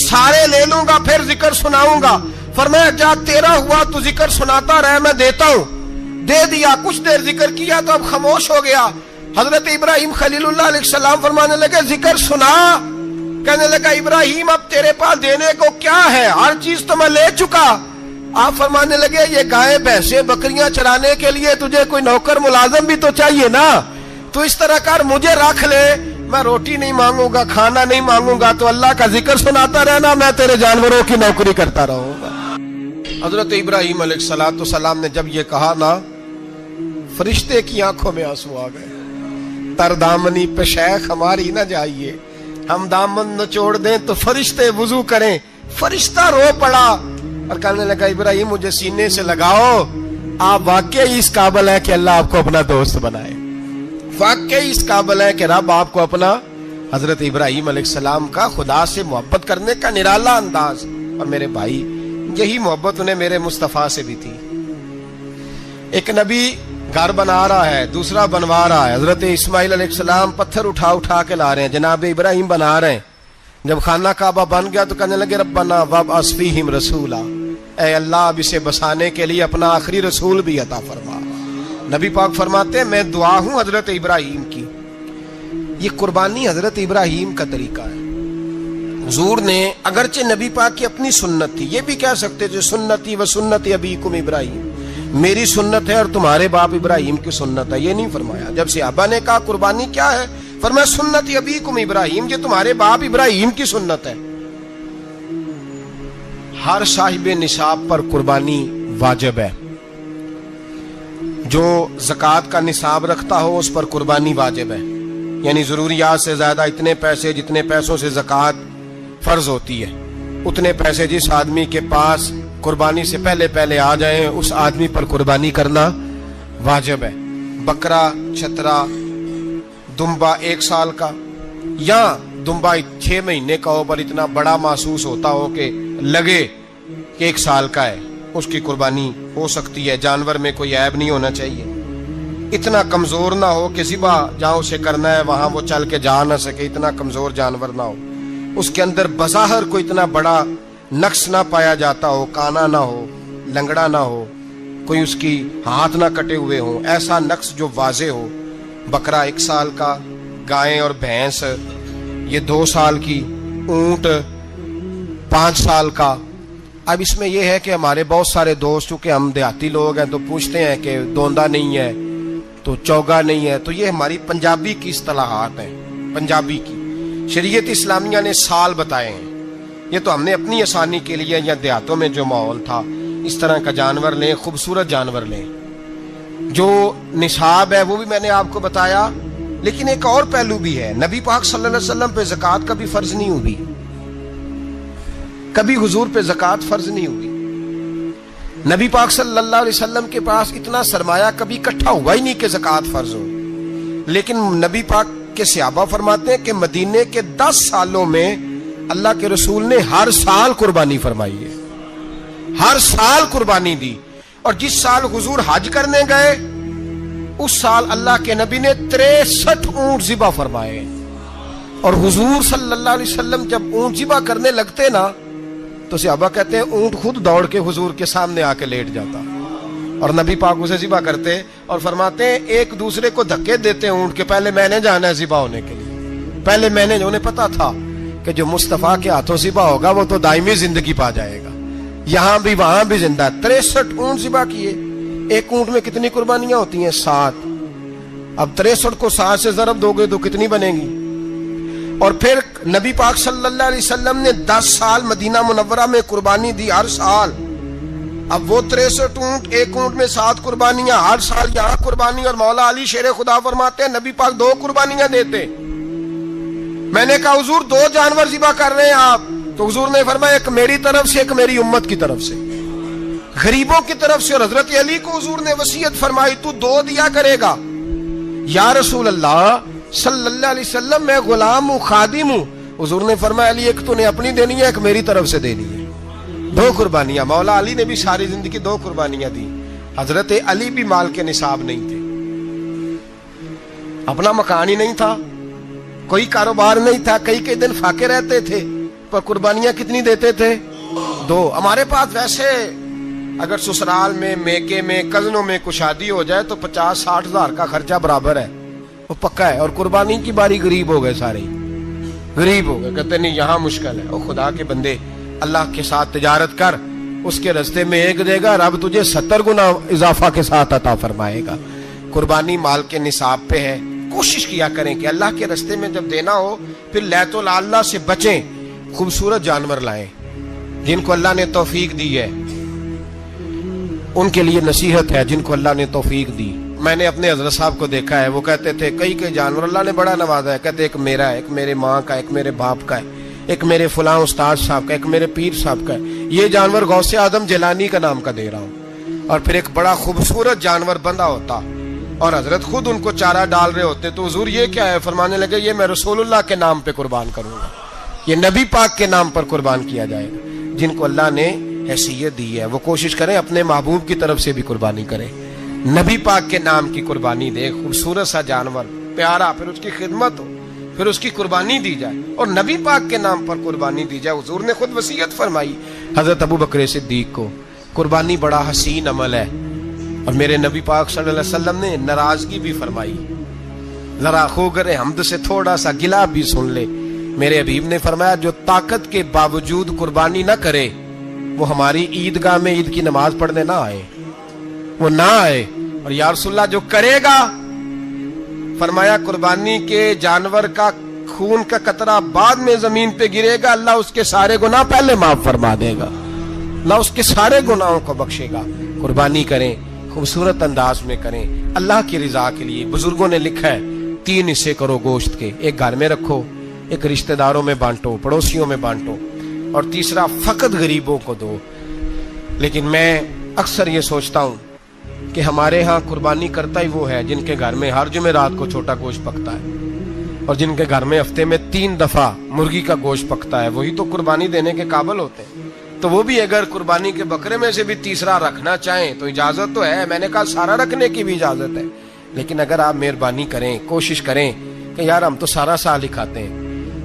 سارے لے لوں گا پھر ذکر سناؤں گا. فرمایا جا تیرا ہوا تو ذکر سناتا رہ, میں دیتا ہوں. دے دیا, کچھ دیر ذکر کیا تو اب خاموش ہو گیا. حضرت ابراہیم خلیل اللہ علیہ السلام فرمانے لگے ذکر سنا. کہنے لگا ابراہیم اب تیرے پاس دینے کو کیا ہے, ہر چیز تو میں لے چکا. آپ فرمانے لگے یہ گائے بھینسیں بکریاں چرانے کے لیے تجھے کوئی نوکر ملازم بھی تو چاہیے نا. تو اس طرح کر, مجھے رکھ لے, میں روٹی نہیں مانگوں گا, کھانا نہیں مانگوں گا, تو اللہ کا ذکر سناتا رہنا, میں تیرے جانوروں کی نوکری کرتا رہوں گا. حضرت ابراہیم علیہ السلام نے جب یہ کہا نا, فرشتے کی آنکھوں میں آنسو آ گئے. تر دامنی پہ شیخ ہماری نہ جائیے, ہم دامن نچوڑ دیں تو فرشتے وضو کریں. فرشتہ رو پڑا اور کہنے لگا ابراہیم مجھے سینے سے لگاؤ, آپ واقعی اس قابل ہے کہ اللہ آپ کو اپنا دوست بنائے, واقعی اس قابل ہے کہ رب آپ کو اپنا. حضرت ابراہیم علیہ السلام کا خدا سے محبت کرنے کا نرالا انداز. اور میرے بھائی یہی محبت انہیں میرے مصطفیٰ سے بھی تھی۔ ایک نبی گھر بنا رہا ہے، دوسرا بنوا رہا ہے۔ حضرت اسماعیل علیہ السلام پتھر اٹھا اٹھا کے لا رہے ہیں، جناب ابراہیم بنا رہے ہیں۔ جب خانہ کعبہ بن گیا تو کہنے لگے ربنا وابعث فیہم رسولا، اے اللہ اب اسے بسانے کے لیے اپنا آخری رسول بھی عطا فرما۔ نبی پاک فرماتے ہیں میں دعا ہوں حضرت ابراہیم کی۔ یہ قربانی حضرت ابراہیم کا طریقہ ہے۔ حضور نے اگرچہ نبی پاک کی اپنی سنت تھی، یہ بھی کہہ سکتے تھے سنتی و سنت ابیکم ابراہیم، میری سنت ہے اور تمہارے باپ ابراہیم کی سنت ہے، یہ نہیں فرمایا۔ جب صحابہ نے کہا قربانی کیا ہے، فرمایا سنت ابیکم ابراہیم، یہ تمہارے باپ ابراہیم کی سنت ہے۔ ہر صاحب نصاب پر قربانی واجب ہے۔ جو زکوٰۃ کا نصاب رکھتا ہو اس پر قربانی واجب ہے، یعنی ضروریات سے زیادہ اتنے پیسے جتنے پیسوں سے زکوٰۃ فرض ہوتی ہے، اتنے پیسے جس آدمی کے پاس قربانی سے پہلے پہلے آ جائیں اس آدمی پر قربانی کرنا واجب ہے۔ بکرا، چھترا، دمبا 1 سال کا یا دمبا 6 مہینے کا ہو پر اتنا بڑا محسوس ہوتا ہو کہ لگے کہ 1 سال کا ہے، اس کی قربانی ہو سکتی ہے۔ جانور میں کوئی عیب نہیں ہونا چاہیے، اتنا کمزور نہ ہو کہ ذبح جہاں اسے کرنا ہے وہاں وہ چل کے جا نہ سکے، اتنا کمزور جانور نہ ہو، اس کے اندر بظاہر کوئی اتنا بڑا نقص نہ پایا جاتا ہو، کانا نہ ہو، لنگڑا نہ ہو، کوئی اس کی ہاتھ نہ کٹے ہوئے ہوں، ایسا نقص جو واضح ہو۔ بکرا 1 سال کا، گائیں اور بھینس یہ 2 سال کی، اونٹ 5 سال کا۔ اب اس میں یہ ہے کہ ہمارے بہت سارے دوست چونکہ ہم دیہاتی لوگ ہیں تو پوچھتے ہیں کہ دوندا نہیں ہے تو چوگا نہیں ہے، تو یہ ہماری پنجابی کی اصطلاحات ہیں، پنجابی کی۔ شریعت اسلامیہ نے سال بتائے ہیں، یہ تو ہم نے اپنی آسانی کے لیے، یا دیہاتوں میں جو ماحول تھا اس طرح کا جانور لیں، خوبصورت جانور لیں۔ جو نصاب ہے وہ بھی میں نے آپ کو بتایا، لیکن ایک اور پہلو بھی ہے۔ نبی پاک صلی اللہ علیہ وسلم پہ زکوٰۃ کبھی فرض نہیں ہوئی، کبھی حضور پہ زکوٰۃ فرض نہیں ہوئی۔ نبی پاک صلی اللہ علیہ وسلم کے پاس اتنا سرمایہ کبھی اکٹھا ہوا ہی نہیں کہ زکوٰۃ فرض ہو، لیکن نبی پاک کے صحابہ فرماتے ہیں کہ مدینے کے 10 سالوں میں اللہ کے رسول نے ہر سال قربانی فرمائی ہے، ہر سال قربانی دی۔ اور جس سال حضور حج کرنے گئے اس سال اللہ کے نبی نے 63 اونٹ ذبح فرمائے، اور حضور صلی اللہ علیہ وسلم جب اونٹ ذبح کرنے لگتے نا تو صحابہ کہتے ہیں اونٹ خود دوڑ کے حضور کے سامنے آ کے لیٹ جاتا، اور نبی پاک اسے ذبح کرتے اور فرماتے ہیں ایک دوسرے کو دھکے دیتے اونٹ کے، پہلے میں نے جانا ہے ذبح ہونے کے لیے، پہلے میں نے، انہیں پتا تھا کہ جو مصطفیٰ کے ہاتھوں ذبح ہوگا وہ تو دائمی زندگی پا جائے گا، یہاں بھی وہاں بھی زندہ۔ 63 اونٹ ذبح کیے۔ ایک اونٹ میں کتنی قربانیاں ہوتی ہیں؟ 7۔ اب 63 کو 7 سے ضرب دو گے تو کتنی بنے گی؟ اور پھر نبی پاک صلی اللہ علیہ وسلم نے 10 سال مدینہ منورہ میں قربانی دی، ہر سال۔ اب وہ 63 اونٹ، ایک اونٹ میں 7 قربانیاں، ہر سال یہاں قربانی۔ اور مولا علی شیر خدا فرماتے ہیں نبی پاک 2 قربانیاں دیتے۔ میں نے کہا حضور 2 جانور ذبح کر رہے ہیں آپ، تو حضور نے فرمایا ایک میری طرف سے، ایک میری امت کی طرف سے، غریبوں کی طرف سے۔ اور حضرت علی کو حضور نے وصیت فرمائی تو 2 دیا کرے گا۔ یا رسول اللہ صلی اللہ علیہ وسلم میں غلام ہوں، خادم ہوں۔ حضور نے فرمایا علی ایک تو نے اپنی دینی ہے، ایک میری طرف سے دینی ہے۔ 2 قربانیاں۔ مولا علی نے بھی ساری زندگی 2 قربانیاں دی۔ حضرت علی بھی مال کے نصاب نہیں تھے، اپنا مکان ہی نہیں تھا، کوئی کاروبار نہیں تھا، کئی دن فاقے رہتے تھے، پر قربانیاں کتنی دیتے تھے؟ 2۔ ہمارے پاس ویسے اگر سسرال میں، میکے میں، کزنوں میں کچھ شادی ہو جائے تو 50-60 ہزار کا خرچہ برابر ہے، وہ پکا ہے۔ اور قربانی کی باری غریب ہو گئے، سارے غریب ہو گئے، کہتے نہیں یہاں مشکل ہے۔ او خدا کے بندے، اللہ کے ساتھ تجارت کر، اس کے رستے میں 1 دے گا، رب تجھے 70 گنا اضافہ کے ساتھ عطا فرمائے گا۔ قربانی مال کے نصاب پہ ہے۔ کوشش کیا کریں کہ اللہ کے رستے میں جب دینا ہو پھر لیت اللہ سے بچیں، خوبصورت جانور لائیں۔ جن کو اللہ نے توفیق دی ہے ان کے لیے نصیحت ہے، جن کو اللہ نے توفیق دی۔ میں نے اپنے حضرت صاحب کو دیکھا ہے، وہ کہتے تھے کئی جانور اللہ نے بڑا نوازا ہے، کہتے ایک میرا ہے، ایک میرے ماں کا، ایک میرے باپ کا ہے، ایک میرے فلاں استاد صاحب کا، ایک میرے پیر صاحب کا ہے۔ یہ جانور غوث اعظم جیلانی کا نام کا دے رہا ہوں۔ اور پھر ایک بڑا خوبصورت جانور بندھا ہوتا اور حضرت خود ان کو چارہ ڈال رہے ہوتے، تو حضور یہ کیا ہے؟ فرمانے لگے یہ میں رسول اللہ کے نام پہ قربان کروں گا، یہ نبی پاک کے نام پر قربان کیا جائے گا۔ جن کو اللہ نے حیثیت دی ہے، وہ کوشش کریں اپنے محبوب کی طرف سے بھی قربانی کریں، نبی پاک کے نام کی قربانی دے، خوبصورت سا جانور پیارا، پھر اس کی خدمت ہو، پھر اس کی قربانی دی جائے، اور نبی پاک کے نام پر قربانی دی جائے۔ حضور نے خود وصیت فرمائی حضرت ابو بکر صدیق کو، قربانی بڑا حسین عمل ہے، اور میرے نبی پاک صلی اللہ علیہ وسلم نے ناراضگی بھی فرمائی، ذرا خوگر حمد سے تھوڑا سا گلا بھی سن لے۔ میرے حبیب نے فرمایا جو طاقت کے باوجود قربانی نہ کرے وہ ہماری عیدگاہ میں عید کی نماز پڑھنے نہ آئے، وہ نہ آئے۔ اور یا رسول اللہ جو کرے گا، فرمایا قربانی کے جانور کا خون کا قطرہ بعد میں زمین پہ گرے گا، اللہ اس کے سارے گناہ پہلے معاف فرما دے گا، اللہ اس کے سارے گناہوں کو بخشے گا۔ قربانی کریں، خوبصورت انداز میں کریں، اللہ کی رضا کے لیے۔ بزرگوں نے لکھا ہے 3 حصے کرو گوشت کے، ایک گھر میں رکھو، ایک رشتہ داروں میں بانٹو، پڑوسیوں میں بانٹو، اور تیسرا فقط غریبوں کو دو۔ لیکن میں اکثر یہ سوچتا ہوں کہ ہمارے ہاں قربانی کرتا ہی وہ ہے جن کے گھر میں ہر جمعرات کو چھوٹا گوشت پکتا ہے، اور جن کے گھر میں ہفتے میں 3 دفعہ مرغی کا گوشت پکتا ہے، وہی تو قربانی دینے کے قابل ہوتے ہیں۔ تو وہ بھی اگر قربانی کے بکرے میں سے بھی تیسرا رکھنا چاہیں تو اجازت تو ہے، میں نے کہا سارا رکھنے کی بھی اجازت ہے، لیکن اگر آپ مہربانی کریں، کوشش کریں کہ یار ہم تو سارا سال ہی کھاتے ہیں،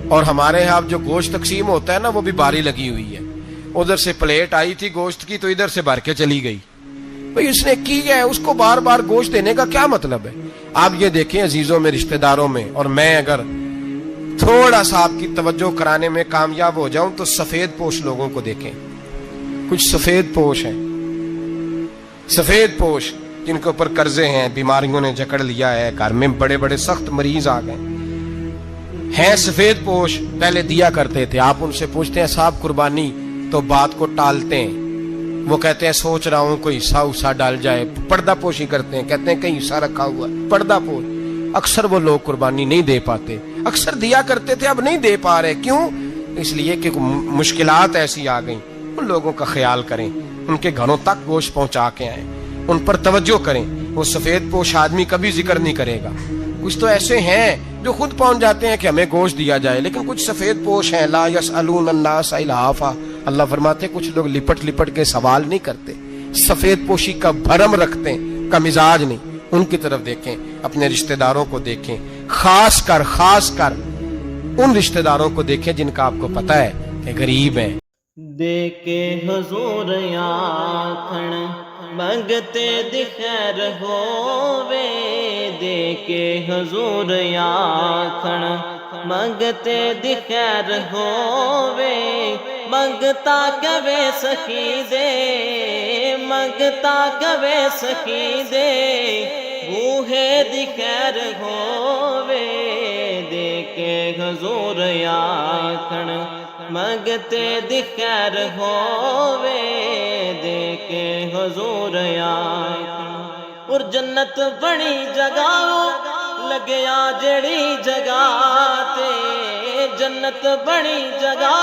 اور ہمارے ہاں جو گوشت تقسیم ہوتا ہے نا وہ بھی باری لگی ہوئی ہے، ادھر سے پلیٹ آئی تھی گوشت کی تو ادھر سے بھر کے چلی گئی، بھئی اس نے کی ہے، اس کو بار بار گوشت دینے کا کیا مطلب ہے؟ آپ یہ دیکھیں عزیزوں میں، رشتہ داروں میں، اور میں اگر تھوڑا سا آپ کی توجہ کرانے میں کامیاب ہو جاؤں تو سفید پوش لوگوں کو دیکھیں، کچھ سفید پوش ہیں، سفید پوش جن کے اوپر قرضے ہیں، بیماریوں نے جکڑ لیا ہے، گھر میں بڑے بڑے سخت مریض آ گئے ہیں، سفید پوش پہلے دیا کرتے تھے۔ آپ ان سے پوچھتے ہیں صاحب قربانی، تو بات کو ٹالتے ہیں، وہ کہتے ہیں سوچ رہا ہوں کوئی حصہ ڈال جائے، پردہ پوشی کرتے ہیں، کہتے ہیں کہیں حصہ رکھا ہوا ہے، پردہ پوش۔ اکثر وہ لوگ قربانی نہیں دے پاتے، اکثر دیا کرتے تھے اب نہیں دے پا رہے، کیوں؟ اس لیے کہ مشکلات ایسی آ گئیں۔ ان لوگوں کا خیال کریں، ان کے گھروں تک گوشت پہنچا کے آئیں، ان پر توجہ کریں۔ وہ سفید پوش آدمی کبھی ذکر نہیں کرے گا، کچھ تو ایسے ہیں جو خود پہنچ جاتے ہیں کہ ہمیں گوشت دیا جائے، لیکن کچھ سفید پوش ہیں لا یسألون الناس الحافا، اللہ فرماتے ہیں کچھ لوگ لپٹ لپٹ کے سوال نہیں کرتے، سفید پوشی کا بھرم رکھتے ہیں، کا مزاج نہیں۔ ان کی طرف دیکھیں، اپنے رشتہ داروں کو دیکھیں، خاص کر ان رشتہ داروں کو دیکھیں جن کا آپ کو پتہ ہے کہ غریب ہیں۔ دے کے حضور آکھن منگتے دی خیر ہووے، دے کے حضور آکھن منگتے دی خیر ہووے، منگتا کبے سخی دے، منگتا کبے سخی دے، بوہے دی خیر ہووے، دے کے حضور آکھن منگتے دی خیر ہووے، دے کے حضور آکھن۔ اور جنت بڑی جگہ لگیا جڑی جگہ تے، جنت بڑی جگہ